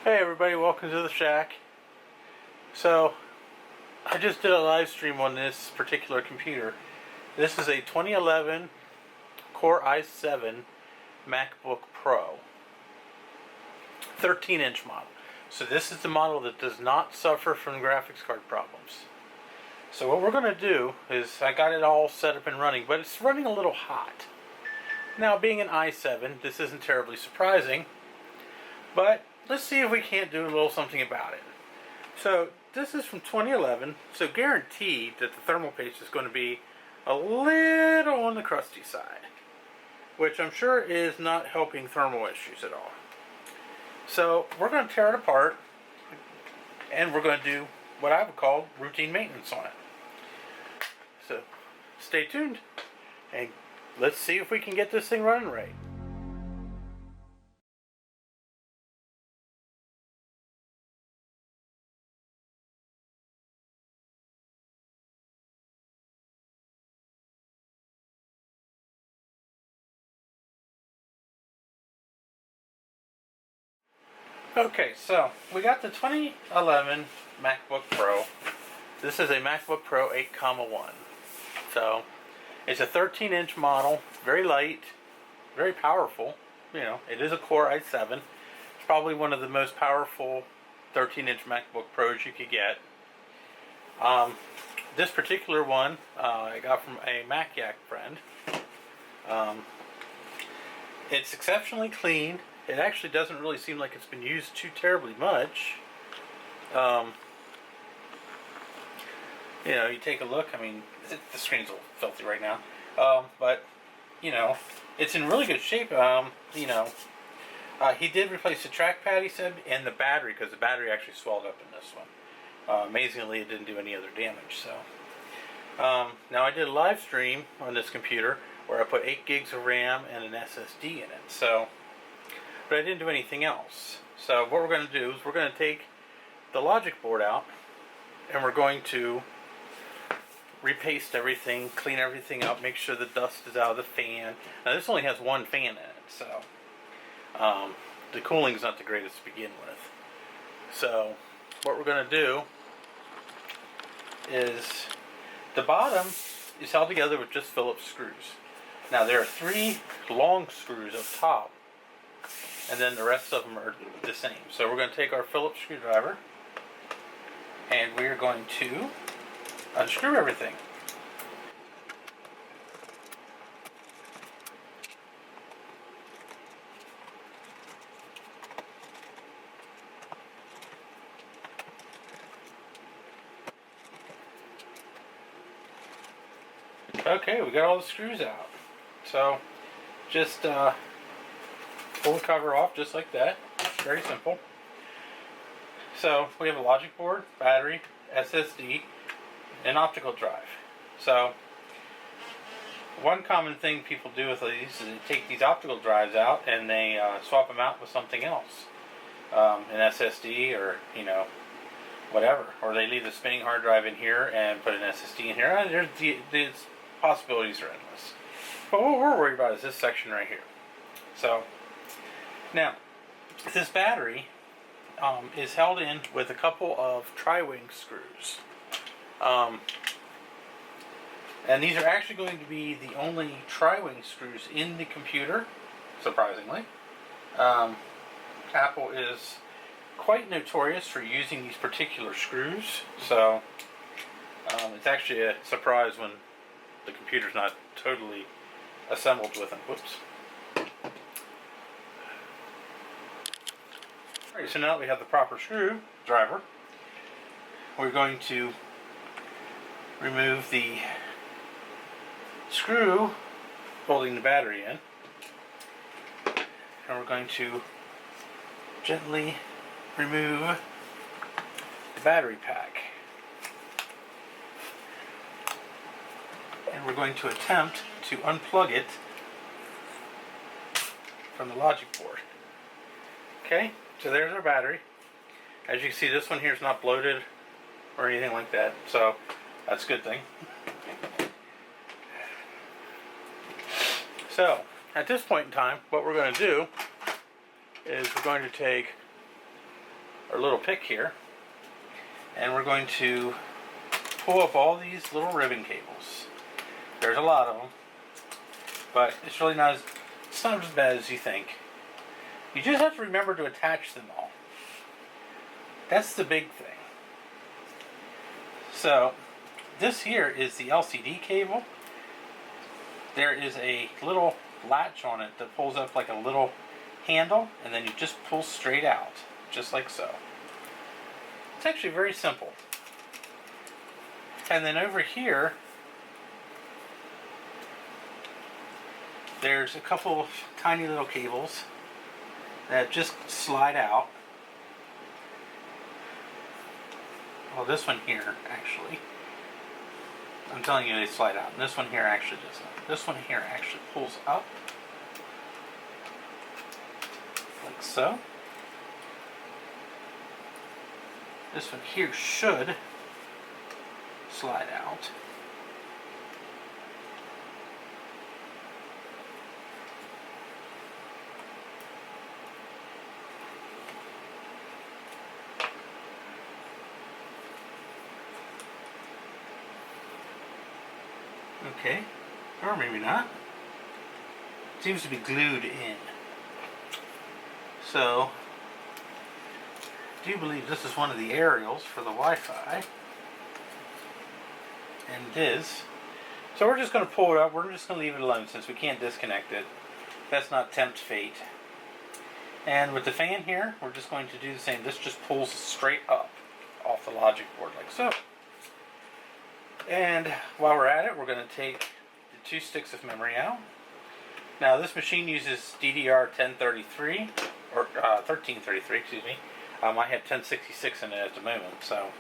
Hey everybody, welcome to the shack. So, I just did a live stream on this particular computer. This is a 2011 Core i7 MacBook Pro 13-inch model. So this is the model that does not suffer from graphics card problems. So what we're going to do is, I got it all set up and running, but it's running a little hot. Now, being an i7, this isn't terribly surprising, but let's see if we can't do a little something about it. So this is from 2011, so guaranteed that the thermal paste is going to be a little on the crusty side, which I'm sure is not helping thermal issues at all. So we're going to tear it apart, and we're going to do what I would call routine maintenance on it. So stay tuned, and let's see if we can get this thing running right. Okay, so we got the 2011 MacBook Pro. This is a MacBook Pro 8,1. So it's a 13-inch model, very light, very powerful. You know, it is a Core i7. It's probably one of the most powerful 13-inch MacBook Pros you could get. This particular one I got from a Mac Yak friend. It's exceptionally clean. It actually doesn't really seem like it's been used too terribly much. You know, you take a look, I mean, the screen's a little filthy right now. But, you know, it's in really good shape. He did replace the trackpad, he said, and the battery, because the battery actually swelled up in this one. Amazingly, it didn't do any other damage, so. Now, I did a live stream on this computer where I put 8 gigs of RAM and an SSD in it, so. But I didn't do anything else. So what we're going to do is we're going to take the logic board out, and we're going to repaste everything, clean everything up, make sure the dust is out of the fan. Now this only has one fan in it, so the cooling is not the greatest to begin with. So what we're going to do is, the bottom is held together with just Phillips screws. Now there are 3 long screws up top, and then the rest of them are the same. So we're going to take our Phillips screwdriver, and we're going to unscrew everything. Okay, we got all the screws out. So just pull the cover off just like that. Very simple. So we have a logic board, battery, SSD, and optical drive. So one common thing people do with these is they take these optical drives out and they swap them out with something else, an SSD or whatever, or they leave the spinning hard drive in here and put an SSD in here. There's possibilities are endless. But what we're worried about is this section right here. So now this battery is held in with a couple of tri-wing screws. And these are actually going to be the only tri-wing screws in the computer, surprisingly. Apple is quite notorious for using these particular screws, so it's actually a surprise when the computer's not totally assembled with them. Whoops. Alright, so now that we have the proper screwdriver, we're going to remove the screw holding the battery in, and we're going to gently remove the battery pack, and we're going to attempt to unplug it from the logic board. Okay, so there's our battery. As you can see, this one here is not bloated or anything like that, so that's a good thing. So at this point in time, what we're going to do is we're going to take our little pick here, and we're going to pull up all these little ribbon cables. There's a lot of them, but it's really not as bad as you think. You just have to remember to attach them all. That's the big thing. So this here is the LCD cable. There is a little latch on it that pulls up like a little handle, and then you just pull straight out, just like so. It's actually very simple. And then over here, there's a couple of tiny little cables that just slide out. Well, this one here, actually, I'm telling you, they slide out. And this one here actually doesn't. This one here actually pulls up, like so. This one here should slide out. Okay, or maybe not. Seems to be glued in. So, I do believe this is one of the aerials for the Wi-Fi. And it is. So we're just going to pull it up. We're just going to leave it alone since we can't disconnect it. That's not tempt fate. And with the fan here, we're just going to do the same. This just pulls straight up off the logic board like so. And while we're at it, we're going to take the 2 sticks of memory out. Now this machine uses DDR 1033, or 1333, excuse me. I have 1066 in it at the moment. So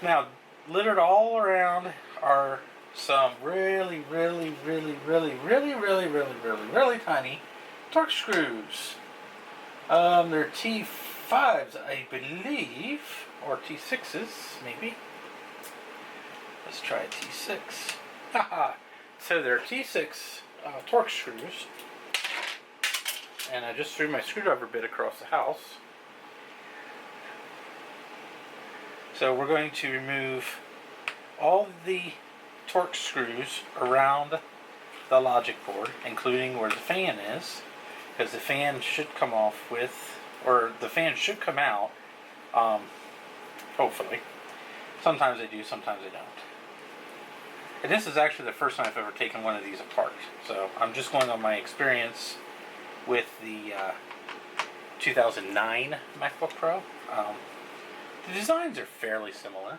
now littered all around are some really tiny Torx screws. They're T5s, I believe, or T6s, maybe. Let's try a T6. Haha! So they're T6 Torx screws. And I just threw my screwdriver bit across the house. So we're going to remove all the Torx screws around the logic board, including where the fan is, because the fan should come off with, or the fan should come out, hopefully. Sometimes they do, sometimes they don't. And this is actually the first time I've ever taken one of these apart. So I'm just going on my experience with the 2009 MacBook Pro. The designs are fairly similar.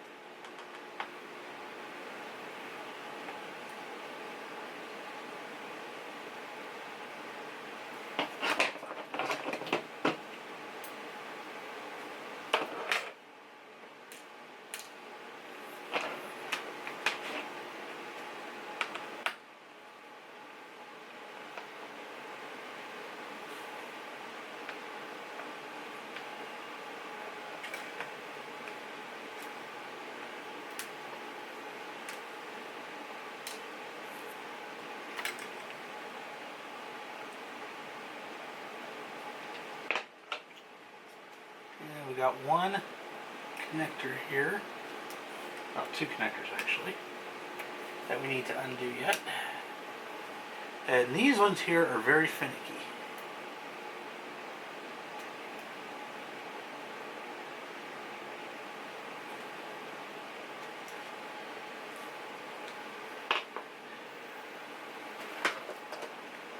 We got one connector here, oh, 2 connectors actually, that we need to undo yet. And these ones here are very finicky.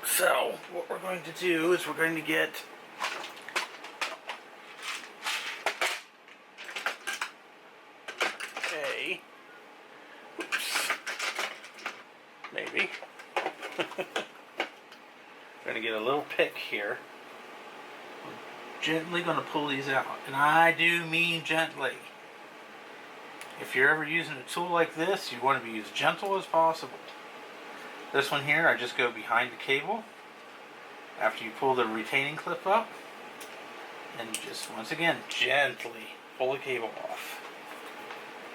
So what we're going to do is we're going to get maybe. We're going to get a little pick here. We're gently going to pull these out. And I do mean gently. If you're ever using a tool like this, you want to be as gentle as possible. This one here, I just go behind the cable after you pull the retaining clip up. And just, once again, gently pull the cable off.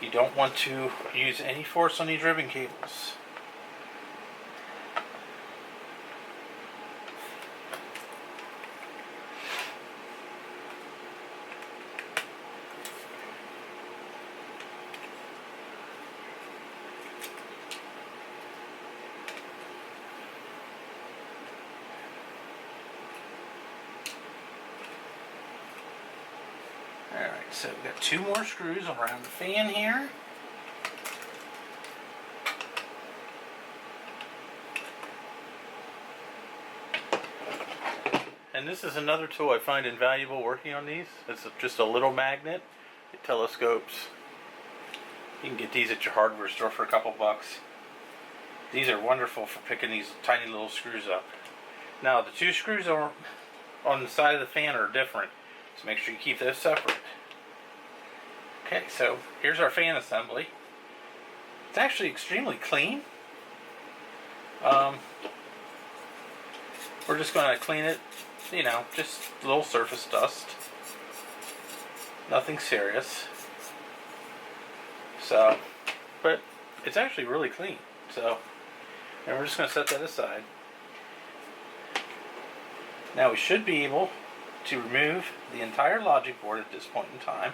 You don't want to use any force on these ribbon cables. Alright, so we've got 2 more screws around the fan here. And this is another tool I find invaluable working on these. It's just a little magnet. It telescopes. You can get these at your hardware store for a couple bucks. These are wonderful for picking these tiny little screws up. Now the 2 screws on the side of the fan are different, so make sure you keep those separate. Okay, so here's our fan assembly. It's actually extremely clean. We're just going to clean it, you know, just a little surface dust. Nothing serious. So, but it's actually really clean. So, and we're just going to set that aside. Now we should be able to remove the entire logic board at this point in time.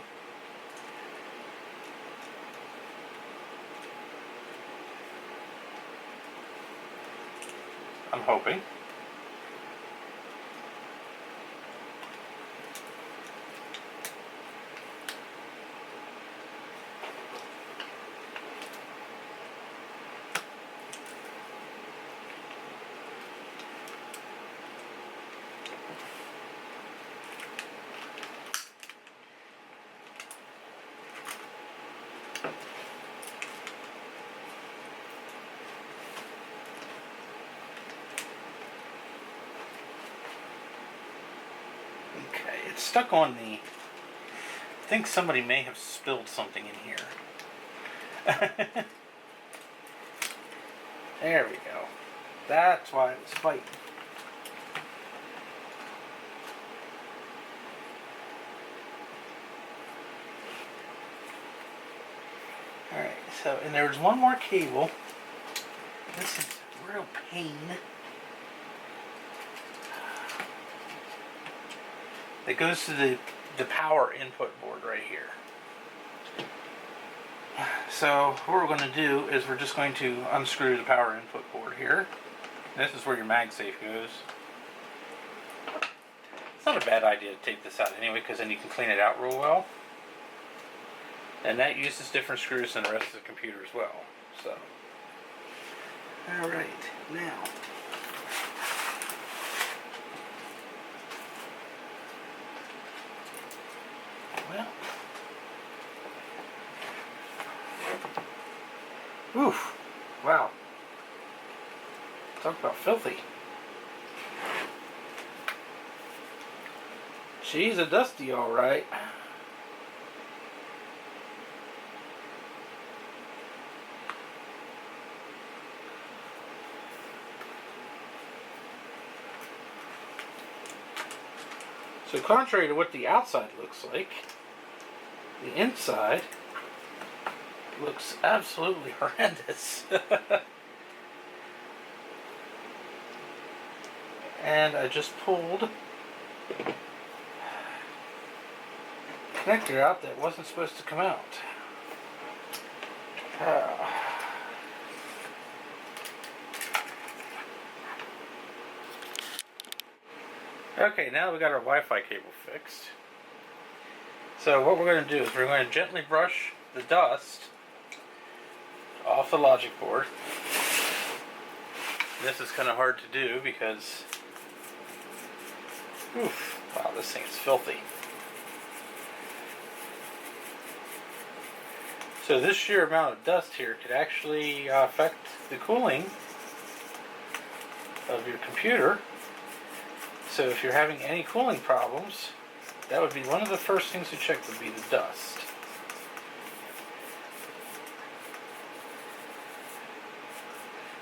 I'm hoping. Okay, it's stuck on the... I think somebody may have spilled something in here. There we go. That's why it was fighting. Alright, so, and there's one more cable. This is a real pain. It goes to the power input board right here. So what we're going to do is we're just going to unscrew the power input board here. This is where your MagSafe goes. It's not a bad idea to take this out anyway, because then you can clean it out real well. And that uses different screws than the rest of the computer as well. So, alright, now oof, wow. Talk about filthy. She's a dusty, alright. So contrary to what the outside looks like, the inside looks absolutely horrendous. And I just pulled a connector out that wasn't supposed to come out. Okay, now we got our Wi-Fi cable fixed. So what we're going to do is we're going to gently brush the dust off the logic board. This is kind of hard to do because, oof, wow, this thing is filthy. So this sheer amount of dust here could actually affect the cooling of your computer. So if you're having any cooling problems, that would be one of the first things to check would be the dust.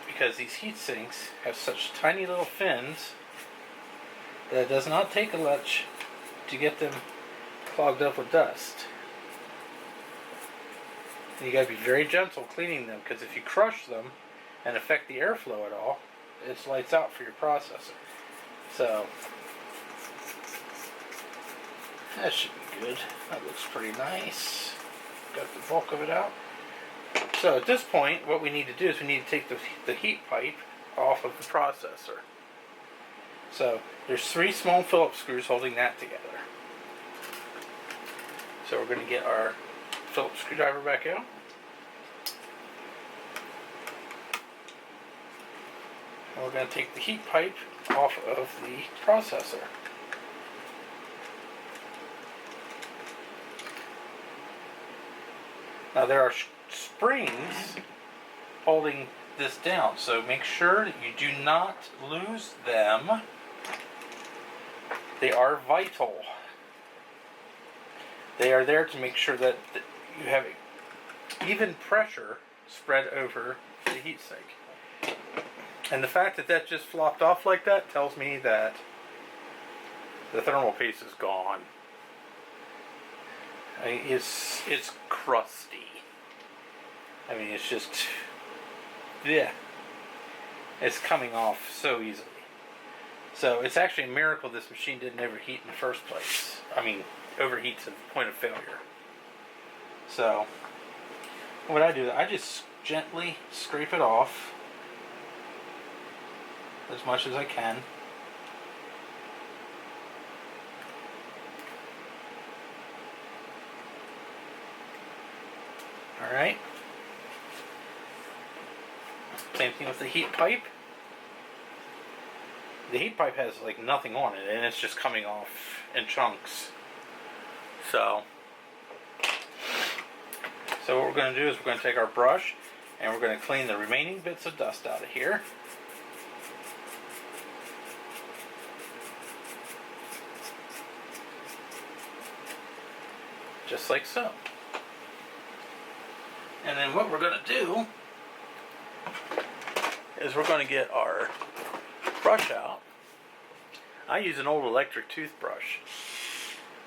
Because these heat sinks have such tiny little fins that it does not take much to get them clogged up with dust. And you gotta be very gentle cleaning them, because if you crush them and affect the airflow at all, it's lights out for your processor. So that should be good. That looks pretty nice. Got the bulk of it out. So at this point, what we need to do is we need to take the heat pipe off of the processor. So there's 3 small Phillips screws holding that together. So we're going to get our Phillips screwdriver back out. And we're going to take the heat pipe off of the processor. Now there are springs holding this down, so make sure that you do not lose them. They are vital. They are there to make sure that you have even pressure spread over the heatsink. And the fact that that just flopped off like that tells me that the thermal paste is gone. I mean, it's crusty. I mean, it's just, yeah, it's coming off so easily. So it's actually a miracle this machine didn't overheat in the first place. I mean, overheat to the point of failure. So what I do, I just gently scrape it off as much as I can. Alright. Same thing with the heat pipe. The heat pipe has like nothing on it, and it's just coming off in chunks. So what we're going to do is we're going to take our brush and we're going to clean the remaining bits of dust out of here. Just like so. And then what we're going to do is we're going to get our brush out. I use an old electric toothbrush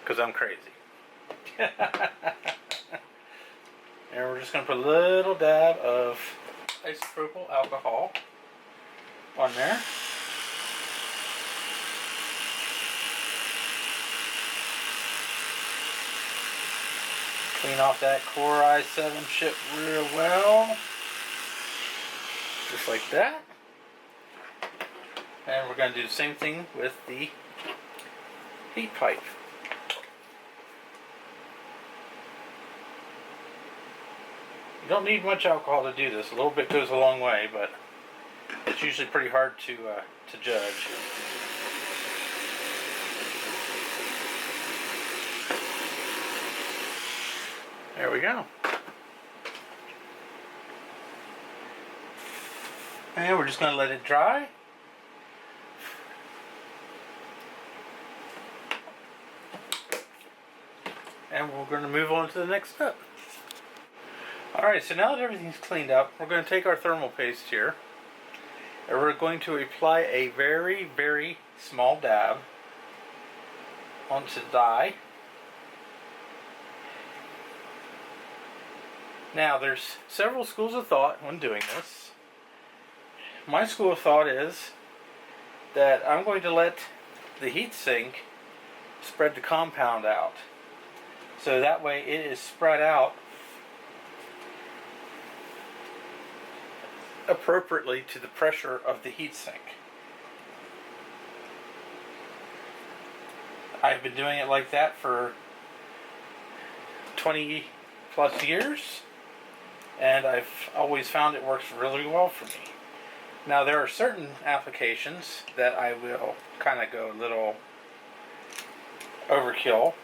because I'm crazy. And we're just going to put a little dab of isopropyl alcohol on there. Clean off that Core i7 chip real well. Just like that. And we're going to do the same thing with the heat pipe. You don't need much alcohol to do this. A little bit goes a long way, but it's usually pretty hard to judge. There we go. And we're just going to let it dry. And we're going to move on to the next step. Alright, so now that everything's cleaned up, we're going to take our thermal paste here, and we're going to apply a very, very small dab onto the die. Now, there's several schools of thought when doing this. My school of thought is that I'm going to let the heatsink spread the compound out. So that way it is spread out appropriately to the pressure of the heatsink. I've been doing it like that for 20 plus years, and I've always found it works really well for me. Now there are certain applications that I will kind of go a little overkill,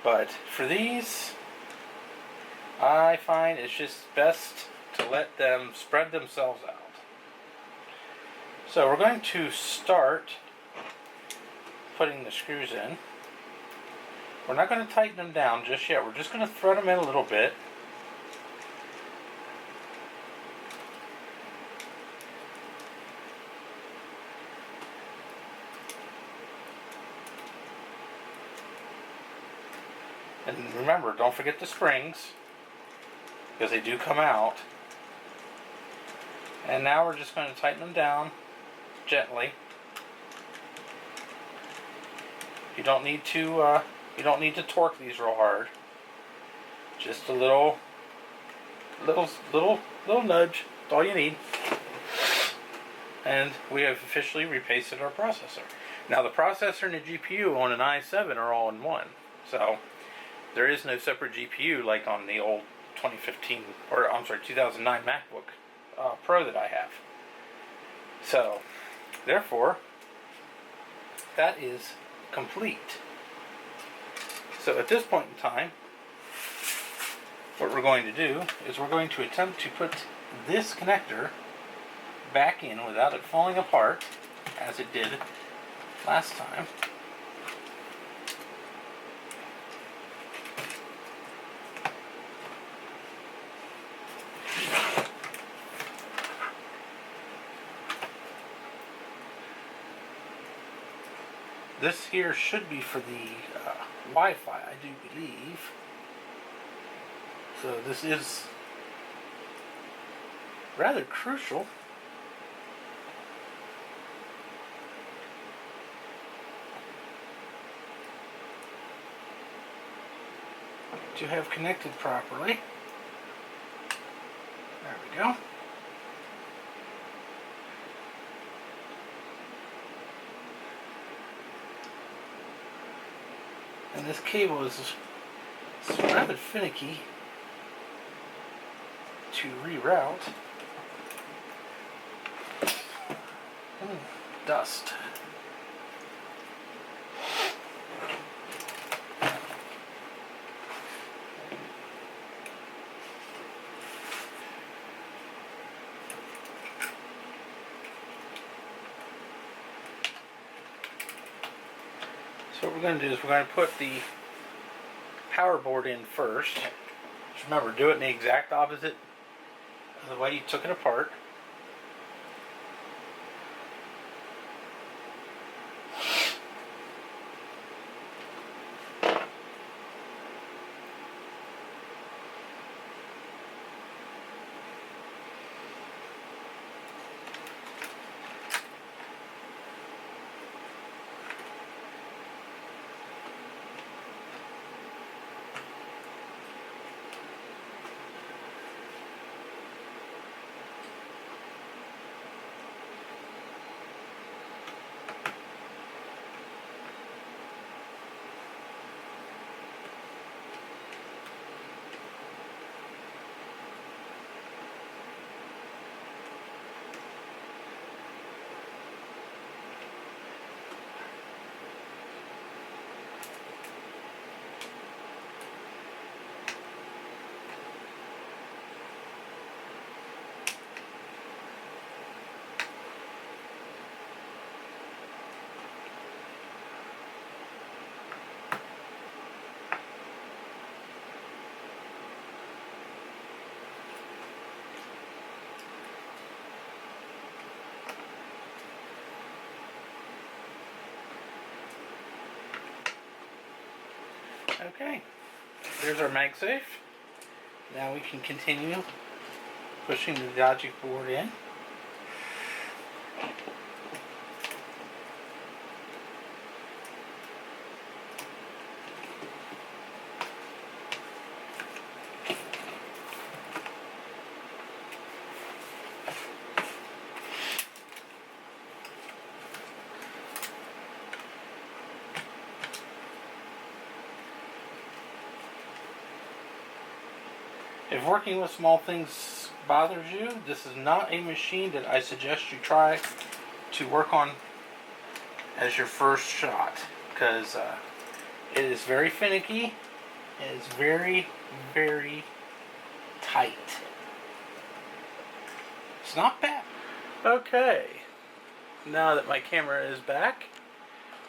but for these I find it's just best to let them spread themselves out. So we're going to start putting the screws in. We're not going to tighten them down just yet. We're just going to thread them in a little bit. And remember, don't forget the springs, because they do come out. And now we're just going to tighten them down gently. You don't need to torque these real hard. Just a little nudge. That's all you need. And we have officially repasted our processor. Now the processor and the GPU on an i7 are all in one, so there is no separate GPU like on the old 2015, or I'm sorry, 2009 MacBook Pro that I have. So, therefore, that is complete. So at this point in time, what we're going to do is we're going to attempt to put this connector back in without it falling apart, as it did last time. This here should be for the Wi-Fi, I do believe. So this is rather crucial. To have connected properly. There we go. And this cable is rather finicky to reroute. Dust. So what we're going to do is we're going to put the power board in first. Just remember, do it in the exact opposite of the way you took it apart. Okay, there's our MagSafe. Now we can continue pushing the logic board in. If working with small things bothers you, this is not a machine that I suggest you try to work on as your first shot, because it is very finicky. It is very, very tight. It's not bad. Okay, now that my camera is back,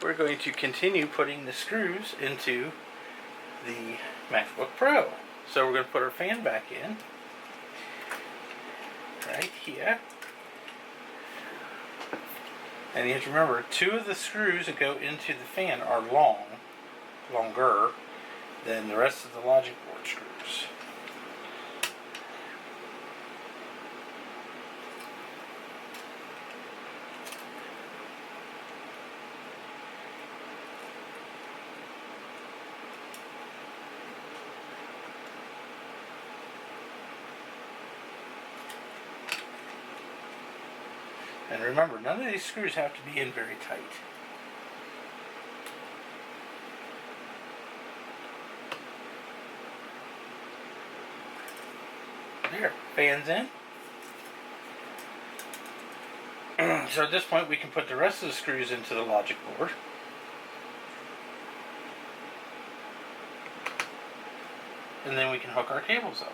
we're going to continue putting the screws into the MacBook Pro. So we're going to put our fan back in, right here. And you have to remember, 2 of the screws that go into the fan are longer than the rest of the logic board screws. And remember, none of these screws have to be in very tight. There, fans in. So at this point we can put the rest of the screws into the logic board. And then we can hook our cables up.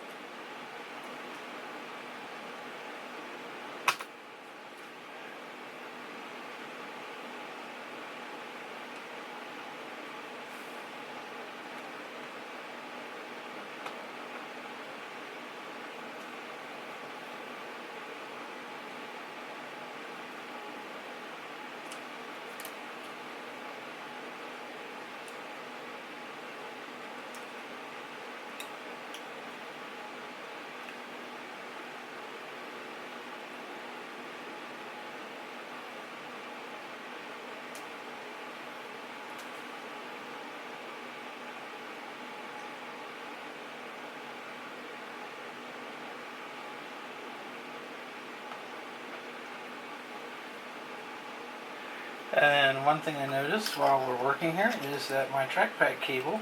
And one thing I noticed while we're working here is that my trackpad cable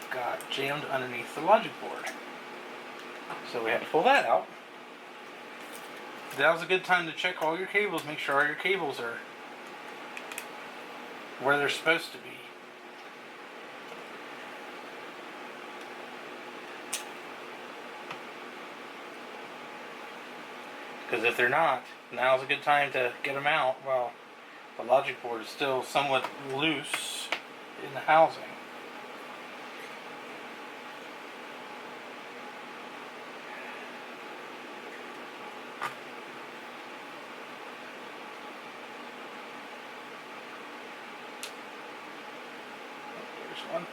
got jammed underneath the logic board. So we had to pull that out. That was a good time to check all your cables, make sure all your cables are where they're supposed to be. Because if they're not, now's a good time to get them out while the logic board is still somewhat loose in the housing. There's one.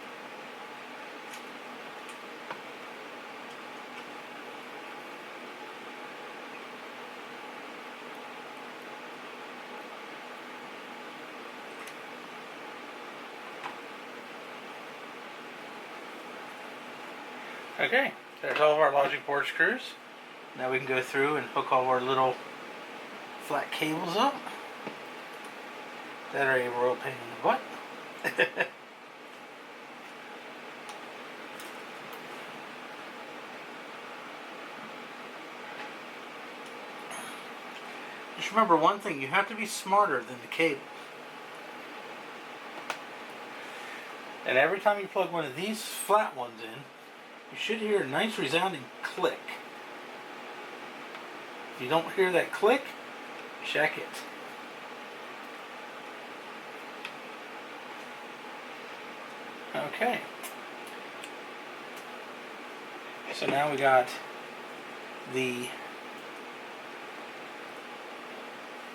Okay, there's all of our logic board screws. Now we can go through and hook all our little flat cables up that are a royal pain in the butt. Just remember one thing, you have to be smarter than the cable. And every time you plug one of these flat ones in, you should hear a nice resounding click. If you don't hear that click, check it. Okay. So now we got the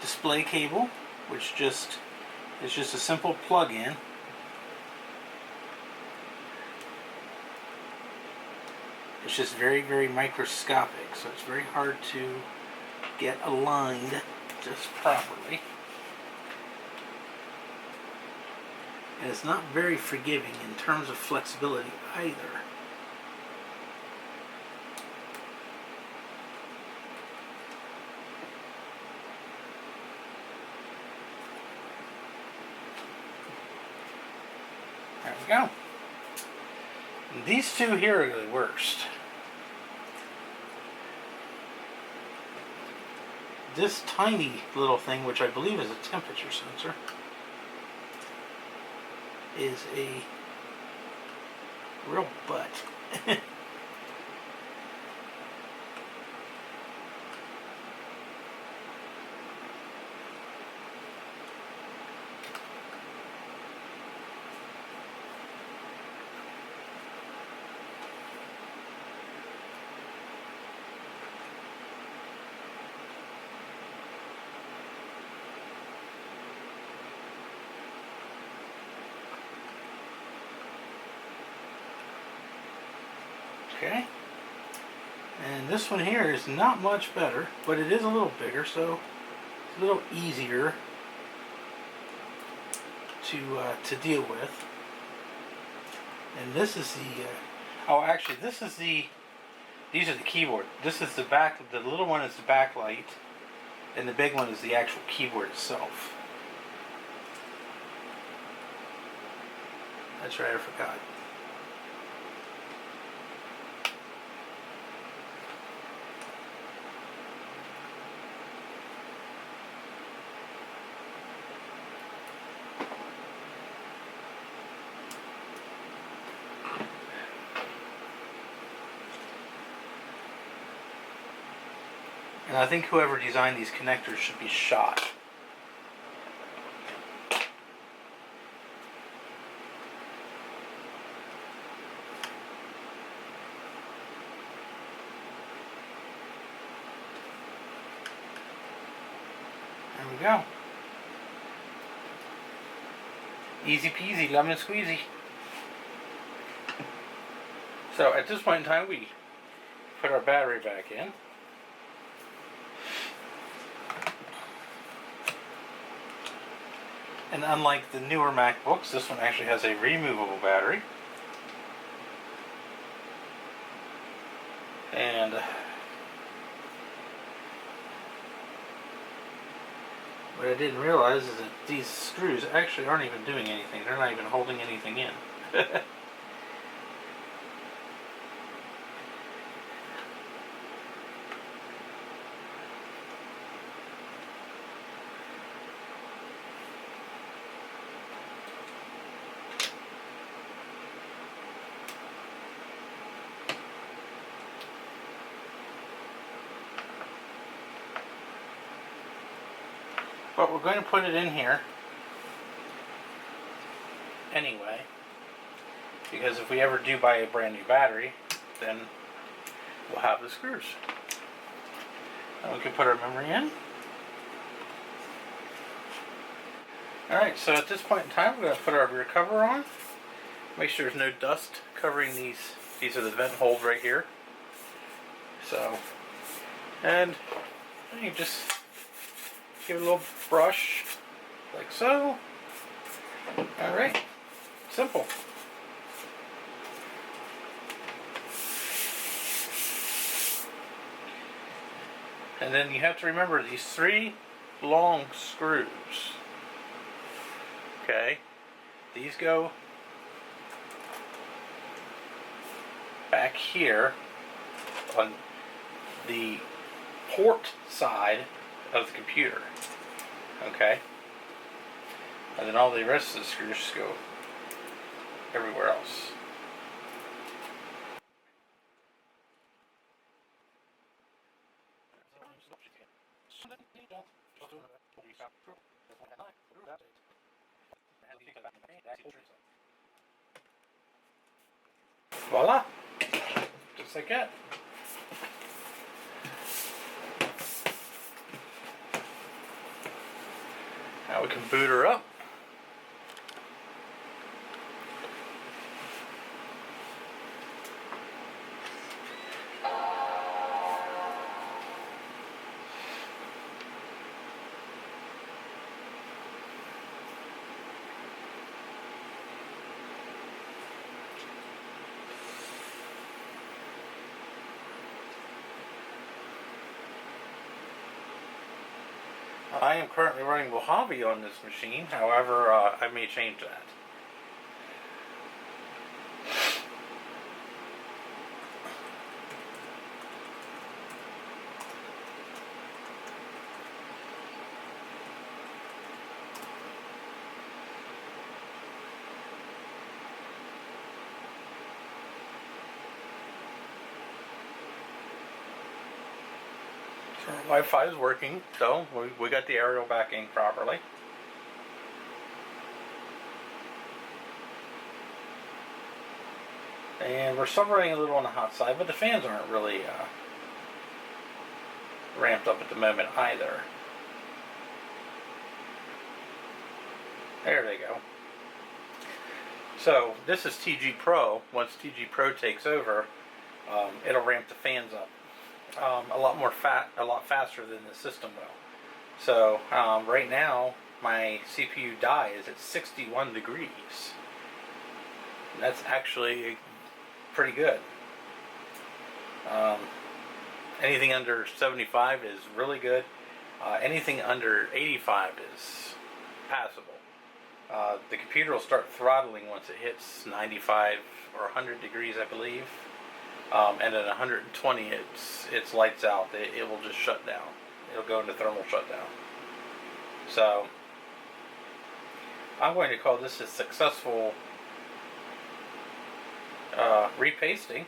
display cable, which is just a simple plug-in. It's just very, very microscopic, so it's very hard to get aligned just properly. And it's not very forgiving in terms of flexibility either. There we go. And these two here are the worst. This tiny little thing, which I believe is a temperature sensor, is a real butt. Okay, and this one here is not much better, but it is a little bigger, so it's a little easier to deal with. And this is the oh, actually, these are the keyboard. This is the back. The little one is the backlight, and the big one is the actual keyboard itself. That's right, I forgot. And I think whoever designed these connectors should be shot. There we go. Easy peasy, lemon squeezy. So at this point in time, we put our battery back in. And unlike the newer MacBooks, this one actually has a removable battery. And what I didn't realize is that these screws actually aren't even doing anything. They're not even holding anything in. But we're going to put it in here anyway, because if we ever do buy a brand new battery, then we'll have the screws. And we can put our memory in. Alright, so at this point in time, we're going to put our rear cover on. Make sure there's no dust covering these. These are the vent holes right here. So, and you just give it a little brush, like so. Alright, simple. And then you have to remember these 3 long screws. Okay, these go back here on the port side of the computer. Okay, and then all the rest of the screws just go everywhere else. Voila! Just like that. Now we can boot her up. I am currently running Mojave on this machine, however, I may change that. Wi-Fi is working, so we got the aerial backing properly. And we're still running a little on the hot side, but the fans aren't really ramped up at the moment either. There they go. So this is TG Pro. Once TG Pro takes over, it'll ramp the fans up a lot faster than the system will. So right now my CPU die is at 61 degrees. That's actually pretty good. Anything under 75 is really good. Anything under 85 is passable. The computer will start throttling once it hits 95 or 100 degrees, I believe. And at 120, it's lights out. It will just shut down. It'll go into thermal shutdown. So I'm going to call this a successful repasting.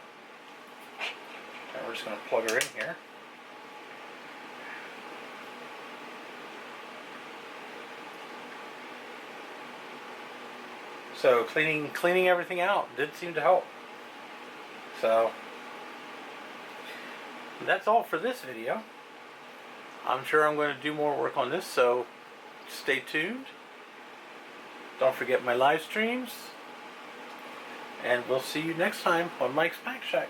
And we're just going to plug her in here. So cleaning everything out did seem to help. So that's all for this video. I'm sure I'm going to do more work on this, so stay tuned. Don't forget my live streams. And we'll see you next time on Mike's Mac Shack.